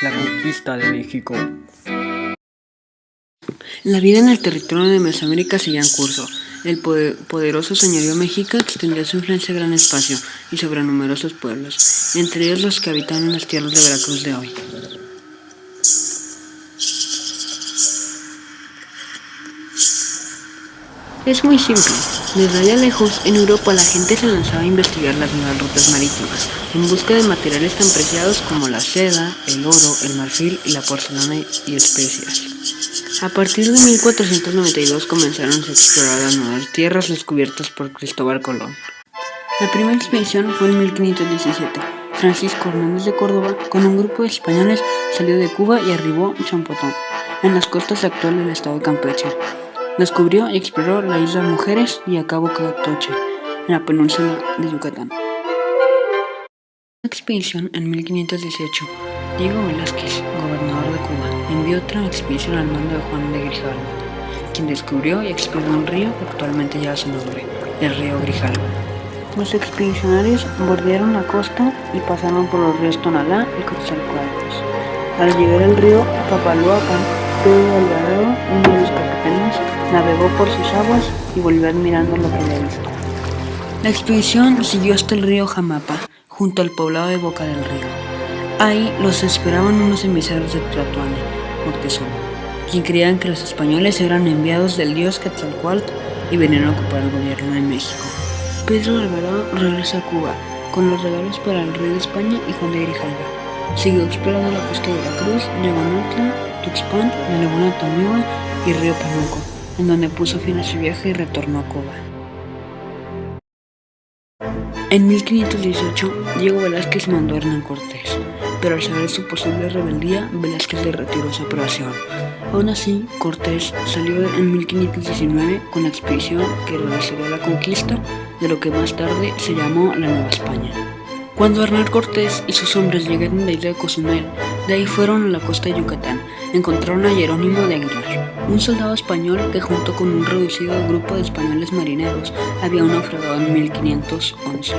La conquista de México. La vida en el territorio de Mesoamérica seguía en curso. El poderoso señorío mexica extendía su influencia a gran espacio y sobre numerosos pueblos, entre ellos los que habitan en las tierras de Veracruz de hoy. Es muy simple. Desde allá lejos, en Europa, la gente se lanzaba a investigar las nuevas rutas marítimas, en busca de materiales tan preciados como la seda, el oro, el marfil y la porcelana y especias. A partir de 1492 comenzaron a explorar las nuevas tierras descubiertas por Cristóbal Colón. La primera expedición fue en 1517. Francisco Hernández de Córdoba, con un grupo de españoles, salió de Cuba y arribó en Champotón, en las costas actuales del estado de Campeche. Descubrió y exploró la isla Mujeres y a Cabo Catoche, en la península de Yucatán. En una expedición en 1518, Diego Velázquez, gobernador de Cuba, envió otra expedición al mando de Juan de Grijalva, quien descubrió y exploró un río que actualmente lleva su nombre, el río Grijalva. Los expedicionarios bordearon la costa y pasaron por los ríos Tonalá y Coatzacoalcos. Al llegar al río Papaloapan, Pedro Alvarado, uno de los capitanes, navegó por sus aguas y volvió admirando lo que había visto. La expedición siguió hasta el río Jamapa, junto al poblado de Boca del Río. Ahí los esperaban unos emisarios de Tlatoani, Moctezuma, quien creían que los españoles eran enviados del dios Quetzalcóatl y venían a ocupar el gobierno de México. Pedro de Alvarado regresó a Cuba con los regalos para el rey de España y Juan de Grijalva. Siguió explorando la costa de Veracruz, Yaguanotla, Tuxpan, la laguna Tomiwa y río Panuco, en donde puso fin a su viaje y retornó a Cuba. En 1518, Diego Velázquez mandó a Hernán Cortés, pero al saber su posible rebeldía, Velázquez le retiró su aprobación. Aún así, Cortés salió en 1519 con la expedición que realizaría la conquista de lo que más tarde se llamó la Nueva España. Cuando Hernán Cortés y sus hombres llegaron a la isla de Cozumel, de ahí fueron a la costa de Yucatán, encontraron a Jerónimo de Aguilar, un soldado español que junto con un reducido grupo de españoles marineros había naufragado en 1511.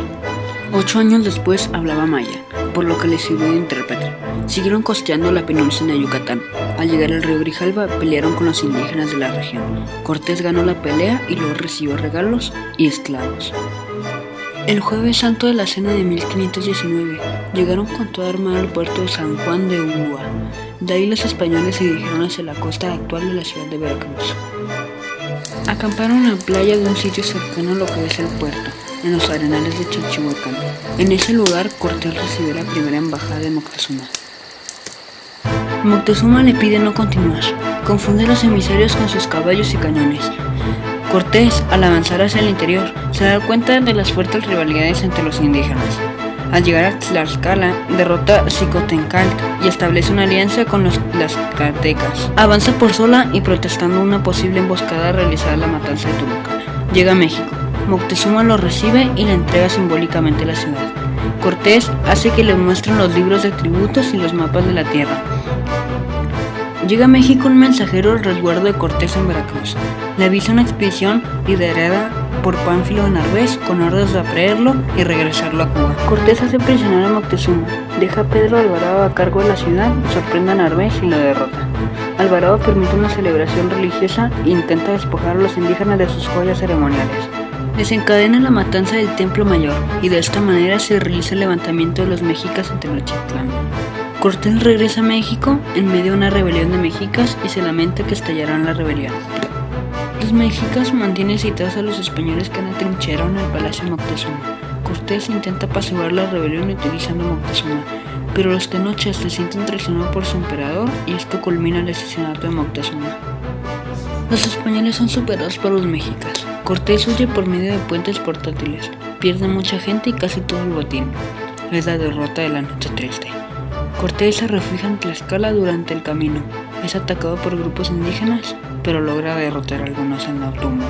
8 años después hablaba maya, por lo que le sirvió de intérprete. Siguieron costeando la península de Yucatán. Al llegar al río Grijalva, pelearon con los indígenas de la región. Cortés ganó la pelea y luego recibió regalos y esclavos. El Jueves Santo de la Cena de 1519, llegaron con toda armada al puerto de San Juan de Ulúa. De ahí los españoles se dirigieron hacia la costa actual de la ciudad de Veracruz. Acamparon en la playa de un sitio cercano a lo que es el puerto, en los arenales de Chalchihuacán. En ese lugar, Cortés recibió la primera embajada de Moctezuma. Moctezuma le pide no continuar, confunde a los emisarios con sus caballos y cañones. Cortés, al avanzar hacia el interior, se da cuenta de las fuertes rivalidades entre los indígenas. Al llegar a Tlaxcala, derrota a Xicotencatl y establece una alianza con los tlaxcaltecas. Avanza por sola y protestando una posible emboscada realizada la matanza de Toluca. Llega a México. Moctezuma lo recibe y le entrega simbólicamente la ciudad. Cortés hace que le muestren los libros de tributos y los mapas de la tierra. Llega a México un mensajero al resguardo de Cortés en Veracruz. Le avisa una expedición liderada por Pánfilo de Narváez con órdenes de aprehenderlo y regresarlo a Cuba. Cortés hace prisionero a Moctezuma, deja a Pedro Alvarado a cargo de la ciudad, sorprende a Narváez y lo derrota. Alvarado permite una celebración religiosa e intenta despojar a los indígenas de sus joyas ceremoniales. Desencadena la matanza del Templo Mayor y de esta manera se realiza el levantamiento de los mexicas en Tenochtitlán. Cortés regresa a México en medio de una rebelión de mexicas y se lamenta que estallará la rebelión. Los mexicas mantienen citados a los españoles que han atrincherado en el palacio de Moctezuma. Cortés intenta apaciguar la rebelión utilizando a Moctezuma, pero los tenoches se sienten traicionados por su emperador y esto culmina el asesinato de Moctezuma. Los españoles son superados por los mexicas. Cortés huye por medio de puentes portátiles, pierde mucha gente y casi todo el botín. Es la derrota de la noche triste. Cortés se refugia en Tlaxcala durante el camino. Es atacado por grupos indígenas, pero logra derrotar a algunos en la tumba.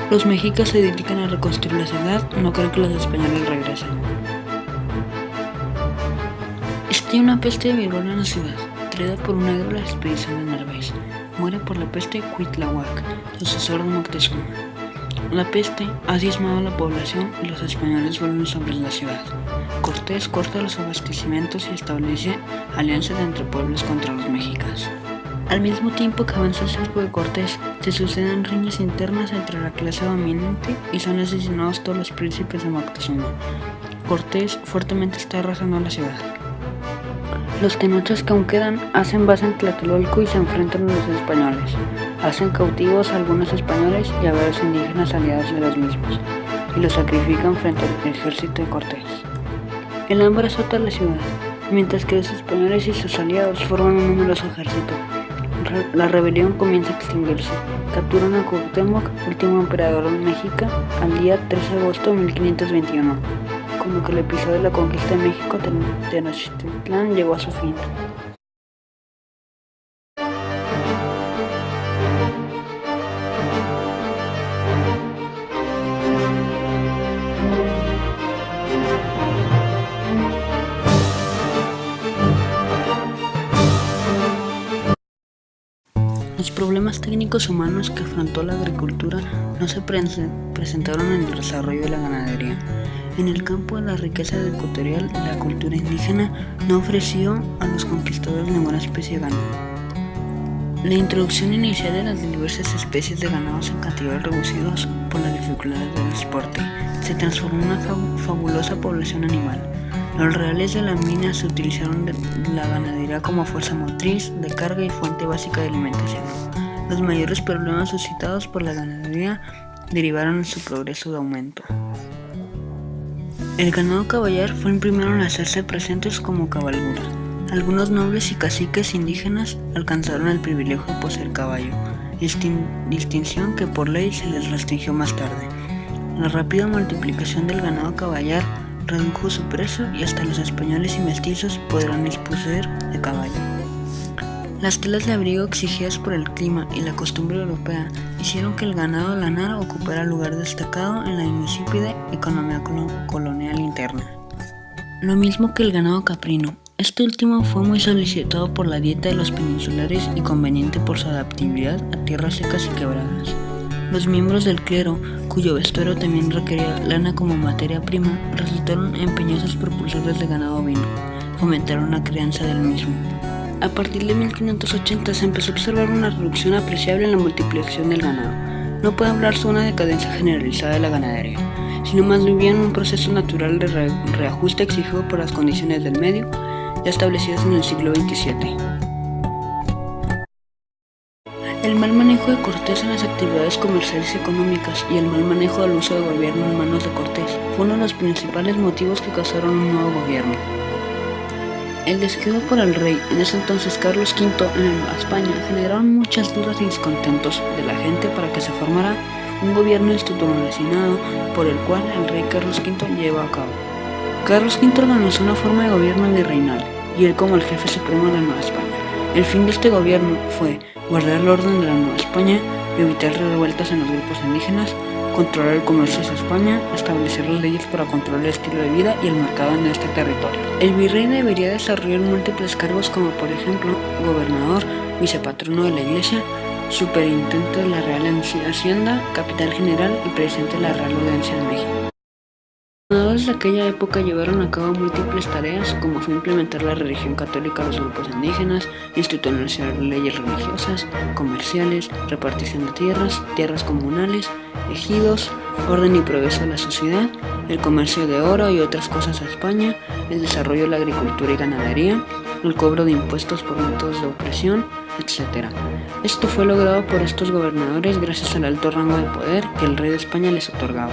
Los mexicas se dedican a reconstruir la ciudad, no creen que los españoles regresen. Estalla una peste de viruela en la ciudad, traída por una guerra de la expedición de Narváez. Muere por la peste Cuitláhuac, sucesor de Moctezuma. La peste ha diezmado a la población y los españoles vuelven sobre la ciudad. Cortés corta los abastecimientos y establece alianzas entre pueblos contra los mexicas. Al mismo tiempo que avanza el cerco de Cortés, se suceden riñas internas entre la clase dominante y son asesinados todos los príncipes de Moctezuma. Cortés fuertemente está arrasando la ciudad. Los tenochas que aún quedan hacen base en Tlatelolco y se enfrentan a los españoles. Hacen cautivos a algunos españoles y a varios indígenas aliados de los mismos, y los sacrifican frente al ejército de Cortés. El hambre azota la ciudad, mientras que los españoles y sus aliados forman un numeroso ejército. La rebelión comienza a extinguirse. Capturan a Cuauhtémoc, último emperador mexica, al día 13 de agosto de 1521, con lo que el episodio de la conquista de México Tenochtitlán llegó a su fin. Los problemas técnicos humanos que afrontó la agricultura no se presentaron en el desarrollo de la ganadería. En el campo de la riqueza ecuatorial, la cultura indígena no ofreció a los conquistadores ninguna especie de ganado. La introducción inicial de las diversas especies de ganados en cantidades reducidas por las dificultades del transporte se transformó en una fabulosa población animal. Los reales de la mina se utilizaron la ganadería como fuerza motriz, de carga y fuente básica de alimentación. Los mayores problemas suscitados por la ganadería derivaron en su progreso de aumento. El ganado caballar fue el primero en hacerse presentes como cabalgura. Algunos nobles y caciques indígenas alcanzaron el privilegio de poseer caballo, distinción que por ley se les restringió más tarde. La rápida multiplicación del ganado caballar redujo su precio y hasta los españoles y mestizos podrán disponer de caballo. Las telas de abrigo exigidas por el clima y la costumbre europea hicieron que el ganado lanar ocupara lugar destacado en la insípida economía colonial interna. Lo mismo que el ganado caprino. Este último fue muy solicitado por la dieta de los peninsulares y conveniente por su adaptabilidad a tierras secas y quebradas. Los miembros del clero, cuyo vestuario también requería lana como materia prima, resultaron empeñosos propulsores de ganado ovino, fomentaron la crianza del mismo. A partir de 1580 se empezó a observar una reducción apreciable en la multiplicación del ganado. No puede hablarse de una decadencia generalizada de la ganadería, sino más bien un proceso natural de reajuste exigido por las condiciones del medio ya establecidas en el siglo XVII. El mal manejo de Cortés en las actividades comerciales y económicas y el mal manejo del uso de gobierno en manos de Cortés fue uno de los principales motivos que causaron un nuevo gobierno. El desqueo por el rey, en ese entonces Carlos V, en Nueva España, generaron muchas dudas y descontentos de la gente para que se formara un gobierno institucionalizado por el cual el rey Carlos V llevó a cabo. Carlos V organizó una forma de gobierno virreinal y él como el jefe supremo de la Nueva España. El fin de este gobierno fue guardar el orden de la Nueva España, evitar revueltas en los grupos indígenas, controlar el comercio hacia España, establecer las leyes para controlar el estilo de vida y el mercado en este territorio. El virrey debería desarrollar múltiples cargos como por ejemplo gobernador, vicepatrono de la iglesia, superintendente de la Real Hacienda, capitán general y presidente de la Real Audiencia de México. Los gobernadores de aquella época llevaron a cabo múltiples tareas como fue implementar la religión católica a los grupos indígenas, institucionalizar leyes religiosas, comerciales, repartición de tierras comunales, ejidos, orden y progreso de la sociedad, el comercio de oro y otras cosas a España, el desarrollo de la agricultura y ganadería, el cobro de impuestos por métodos de opresión, etc. Esto fue logrado por estos gobernadores gracias al alto rango de poder que el rey de España les otorgaba.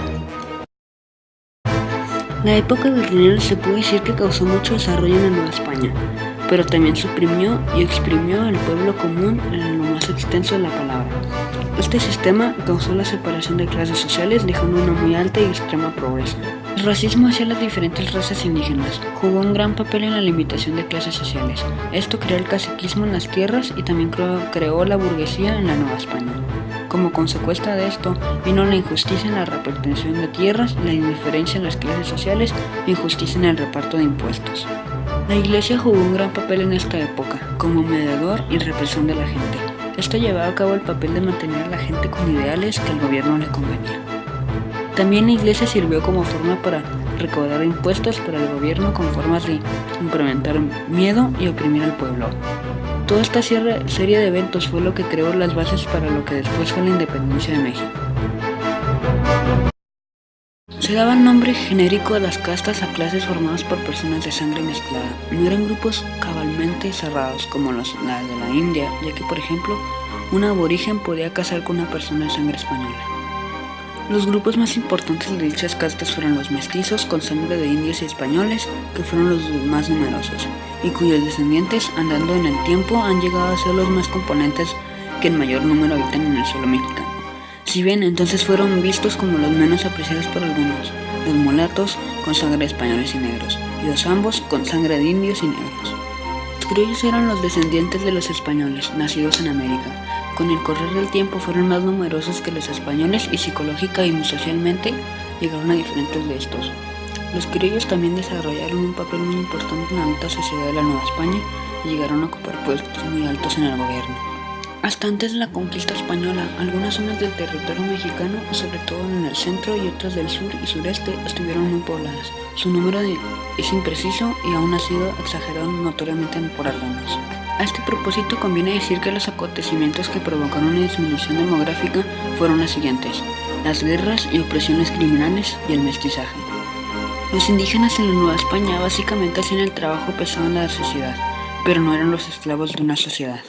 La época virreinal se puede decir que causó mucho desarrollo en la Nueva España, pero también suprimió y exprimió al pueblo común en lo más extenso de la palabra. Este sistema causó la separación de clases sociales, dejando una muy alta y extrema pobreza. El racismo hacia las diferentes razas indígenas jugó un gran papel en la limitación de clases sociales. Esto creó el caciquismo en las tierras y también creó la burguesía en la Nueva España. Como consecuencia de esto, vino la injusticia en la repartición de tierras, la indiferencia en las clases sociales e injusticia en el reparto de impuestos. La Iglesia jugó un gran papel en esta época, como mediador y represión de la gente. Esto llevaba a cabo el papel de mantener a la gente con ideales que al gobierno le convenía. También la Iglesia sirvió como forma para recaudar impuestos para el gobierno con formas de implementar miedo y oprimir al pueblo. Toda esta serie de eventos fue lo que creó las bases para lo que después fue la independencia de México. Se daba el nombre genérico a las castas a clases formadas por personas de sangre mezclada. No eran grupos cabalmente cerrados como la de la India, ya que, por ejemplo, un aborigen podía casar con una persona de sangre española. Los grupos más importantes de dichas castas fueron los mestizos con sangre de indios y españoles, que fueron los más numerosos, y cuyos descendientes, andando en el tiempo, han llegado a ser los más componentes que en mayor número habitan en el suelo mexicano. Si bien entonces fueron vistos como los menos apreciados por algunos, los mulatos con sangre de españoles y negros, y los ambos con sangre de indios y negros. Los criollos eran los descendientes de los españoles, nacidos en América. Con el correr del tiempo fueron más numerosos que los españoles y psicológica y socialmente llegaron a diferentes de estos. Los criollos también desarrollaron un papel muy importante en la alta sociedad de la Nueva España y llegaron a ocupar puestos muy altos en el gobierno. Hasta antes de la conquista española, algunas zonas del territorio mexicano, sobre todo en el centro y otras del sur y sureste, estuvieron muy pobladas. Su número es impreciso y aún ha sido exagerado notoriamente por algunos. A este propósito conviene decir que los acontecimientos que provocaron una disminución demográfica fueron los siguientes: las guerras y opresiones criminales y el mestizaje. Los indígenas en la Nueva España básicamente hacían el trabajo pesado en la sociedad, pero no eran los esclavos de una sociedad.